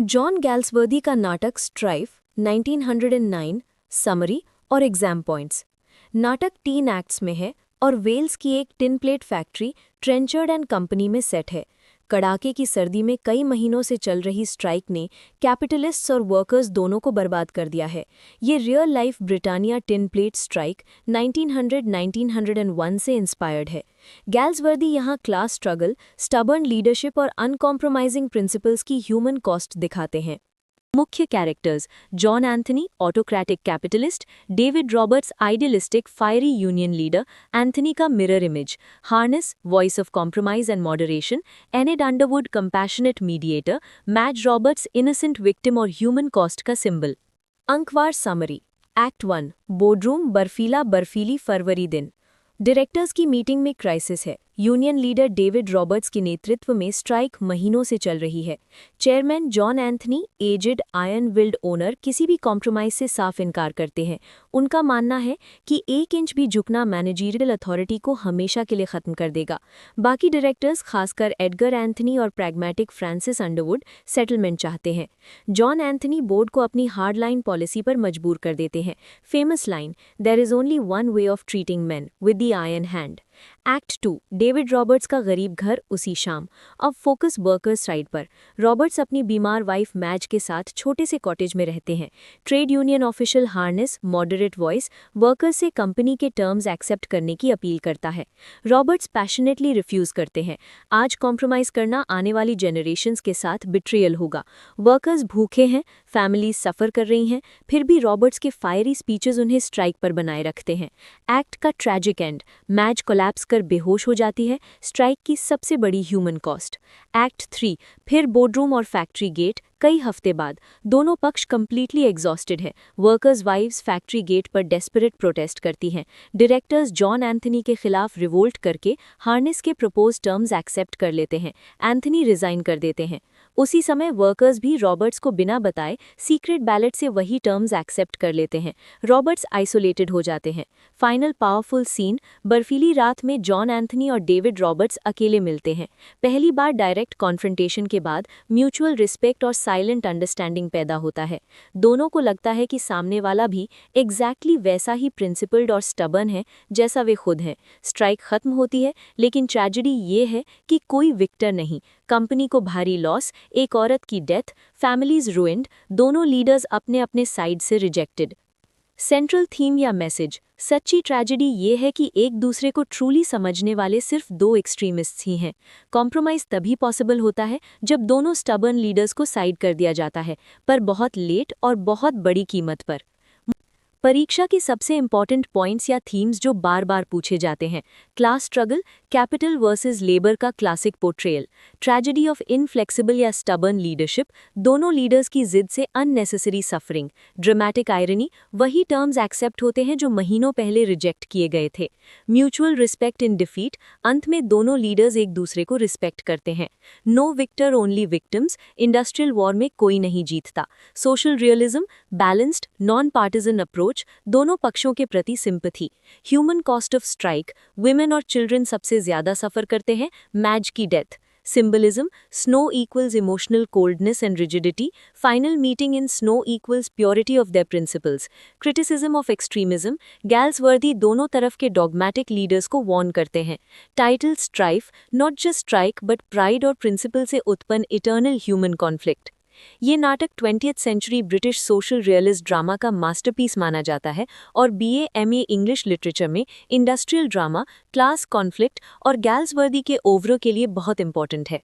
John Galsworthy का नाटक Strife 1909 summary और एग्जाम पॉइंट्स। नाटक 3 एक्ट्स में है और वेल्स की एक tin plate factory Trenchard and company में सेट है। कड़ाके की सर्दी में कई महीनों से चल रही स्ट्राइक ने कैपिटलिस्ट्स और वर्कर्स दोनों को बर्बाद कर दिया है। ये real life Britannia tin plate strike 1900-1901 से इंस्पायर्ड है। गैल्सवर्दी यहाँ क्लास स्ट्रगल, स्टबर्न लीडरशिप और अनकॉम्प्रोमाइजिंग प्रिंसिपल्स की ह्यूमन कॉस्ट दिखाते हैं। मुख्य characters: John Anthony autocratic capitalist, David Roberts idealistic fiery union leader, Anthony का mirror image, Harness voice of compromise and moderation, Enid Underwood compassionate mediator, Madge Roberts innocent victim और human cost का symbol. अंकवार summary. Act 1 boardroom बर्फीली फरवरी दिन। Directors की meeting में crisis है। Union leader David Roberts के नेतृत्व में स्ट्राइक महीनों से चल रही है। Chairman John Anthony, aged iron willed owner, किसी भी कॉम्प्रोमाइज से साफ इनकार करते हैं। उनका मानना है कि 1 इंच भी झुकना मैनेजरियल अथॉरिटी को हमेशा के लिए खत्म कर देगा। बाकी डायरेक्टर्स, खासकर एडगर एंथनी और प्रैग्मेटिक फ्रांसिस अंडरवुड, सेटलमेंट चाहते हैं। जॉन एंथनी बोर्ड को अपनी हार्ड लाइन पॉलिसी पर मजबूर कर देते हैं। Famous line, there is only one way of treating man, with the iron hand. Act 2 David Roberts का गरीब घर उसी शाम। अब फोकस वर्कर्स साइड पर। रॉबर्ट्स अपनी बीमार वाइफ मैज के साथ छोटे से कॉटेज में रहते हैं। Trade union official harness moderate voice workers से कंपनी के टर्म्स एक्सेप्ट करने की अपील करता है। रॉबर्ट्स पैशनेटली रिफ्यूज करते हैं। आज कॉम्प्रोमाइज करना आने वाली जनरेशन्स के साथ बिट्रियल होगा। वर्कर्स भूखे हैं, फैमिलीज सफ़र कर रही हैं, फिर भी रॉबर्ट्स के फायरी स्पीचेस उन्हें स्ट्राइक पर बनाए रखते हैं। एक्ट का ट्रैजिक एंड, मैज कोलैप्स कर बेहोश हो जाती है, स्ट्राइक की सबसे बड़ी ह्यूमन कॉस्ट। एक्ट 3 फिर बोर्डरूम और फैक्ट्री गेट। कई हफ्ते बाद दोनों पक्ष कंप्लीटली एग्जॉस्टेड है। वर्कर्स वाइव्स फैक्ट्री गेट पर डेस्परेट प्रोटेस्ट करती हैं। डायरेक्टर्स जॉन एंथनी के खिलाफ रिवोल्ट करके हार्नेस के प्रपोज टर्म्स एक्सेप्ट कर लेते हैं। एंथनी रिजाइन कर देते हैं। उसी समय वर्कर्स भी रॉबर्ट्स को बिना बताए सीक्रेट बैलेट से वही टर्म्स एक्सेप्ट कर लेते हैं। रॉबर्ट्स आइसोलेटेड हो जाते हैं। फाइनल पावरफुल सीन, बर्फीली रात में जॉन एंथनी और डेविड रॉबर्ट्स अकेले मिलते हैं। पहली बार डायरेक्ट कॉन्फ्रंटेशन के बाद म्यूचुअल रिस्पेक्ट और साइलेंट अंडरस्टैंडिंग पैदा होता है। दोनों को लगता है कि सामने वाला भी एग्जैक्टली वैसा ही प्रिंसिपल्ड और स्टबर्न है जैसा वे खुद हैं। स्ट्राइक खत्म होती है, लेकिन ट्रेजेडी ये है कि कोई विक्टर नहीं। कंपनी को भारी लॉस, एक औरत की डेथ, फैमिलीज रुइंड, दोनों लीडर्स अपने अपने साइड से रिजेक्टेड। सेंट्रल थीम या मैसेज: सच्ची ट्रेजेडी ये है कि एक दूसरे को ट्रूली समझने वाले सिर्फ 2 एक्सट्रीमिस्ट्स ही हैं। कॉम्प्रोमाइज तभी पॉसिबल होता है जब दोनों स्टबर्न लीडर्स को साइड कर दिया जाता है, पर बहुत लेट और बहुत बड़ी कीमत पर। परीक्षा के सबसे इंपॉर्टेंट पॉइंट्स या थीम्स जो बार बार पूछे जाते हैं: class struggle, capital versus labour का classic portrayal, tragedy of inflexible या स्टबर्न लीडरशिप, दोनों लीडर्स की जिद से अननेसेसरी सफरिंग, ड्रामेटिक आयरनी, वही टर्म्स एक्सेप्ट होते हैं जो महीनों पहले रिजेक्ट किए गए थे, म्यूचुअल रिस्पेक्ट इन डिफीट, अंत में दोनों लीडर्स एक दूसरे को रिस्पेक्ट करते हैं। No victor only victims, industrial war में कोई नहीं जीतता, social realism, balanced non partisan approach, दोनों पक्षों के प्रति sympathy. Human cost of strike, women और चिल्ड्रन सबसे ज्यादा सफर करते हैं, मैज की death. Symbolism, snow equals emotional coldness and rigidity, final meeting in snow equals purity of their principles. Criticism of extremism, Galsworthy दोनों तरफ के डॉगमैटिक लीडर्स को वॉर्न करते हैं। Title strife, not just strike but pride और principle से उत्पन्न eternal human conflict. ये नाटक 20th century British social realist drama का मास्टरपीस माना जाता है और BA MA इंग्लिश लिटरेचर में इंडस्ट्रियल ड्रामा, क्लास कॉन्फ्लिक्ट और गैल्सवर्दी के ओवरों के लिए बहुत इंपॉर्टेंट है।